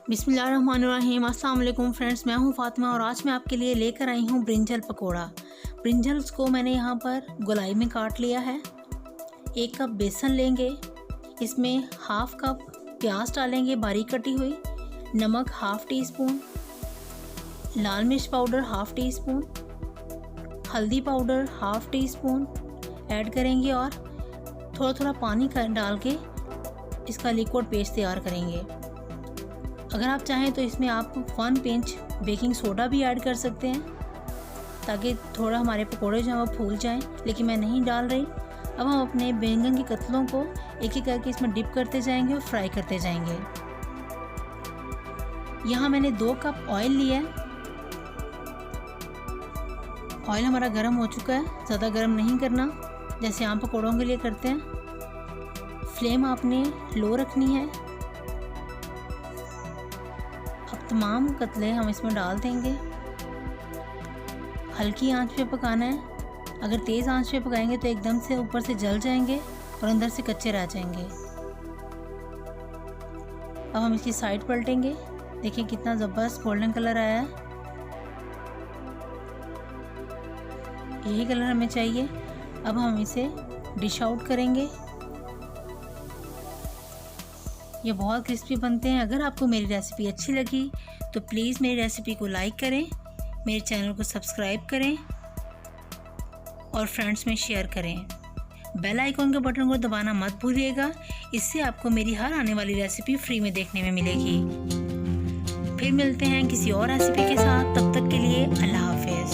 बिस्मिल्लाहिर्रहमानिर्रहीम। अस्सलाम वालेकुम फ्रेंड्स, मैं हूं फ़ातिमा और आज मैं आपके लिए लेकर आई हूं ब्रिंजल पकोड़ा। ब्रिंजल्स को मैंने यहां पर गोलाई में काट लिया है। 1 कप बेसन लेंगे, इसमें हाफ़ कप प्याज डालेंगे बारीक कटी हुई, नमक हाफ़ टी स्पून, लाल मिर्च पाउडर हाफ़ टी स्पून, हल्दी powder half tea spoon add करेंगे और थोड़ा थोड़ा पानी डाल के इसका लिक्विड पेस्ट तैयार करेंगे। अगर आप चाहें तो इसमें आप 1 पिंच बेकिंग सोडा भी ऐड कर सकते हैं ताकि थोड़ा हमारे पकोड़े जो हैं वो फूल जाएं, लेकिन मैं नहीं डाल रही। अब हम अपने बैंगन के कतलों को एक एक करके इसमें डिप करते जाएंगे और फ्राई करते जाएंगे। यहाँ मैंने 2 कप ऑयल लिया है। ऑयल हमारा गर्म हो चुका है, ज़्यादा गर्म नहीं करना जैसे आम पकौड़ों के लिए करते हैं। फ्लेम आपने लो रखनी है। अब तमाम कतले हम इसमें डाल देंगे। हल्की आंच पे पकाना है, अगर तेज़ आंच पे पकाएंगे तो एकदम से ऊपर से जल जाएंगे और अंदर से कच्चे रह जाएंगे। अब हम इसकी साइड पलटेंगे। देखिए कितना ज़बरदस्त गोल्डन कलर आया है, यही कलर हमें चाहिए। अब हम इसे डिश आउट करेंगे। ये बहुत क्रिस्पी बनते हैं। अगर आपको मेरी रेसिपी अच्छी लगी तो प्लीज़ मेरी रेसिपी को लाइक करें, मेरे चैनल को सब्सक्राइब करें और फ्रेंड्स में शेयर करें। बेल आइकॉन के बटन को दबाना मत भूलिएगा, इससे आपको मेरी हर आने वाली रेसिपी फ्री में देखने में मिलेगी। फिर मिलते हैं किसी और रेसिपी के साथ, तब तक के लिए अल्लाह हाफ़िज़।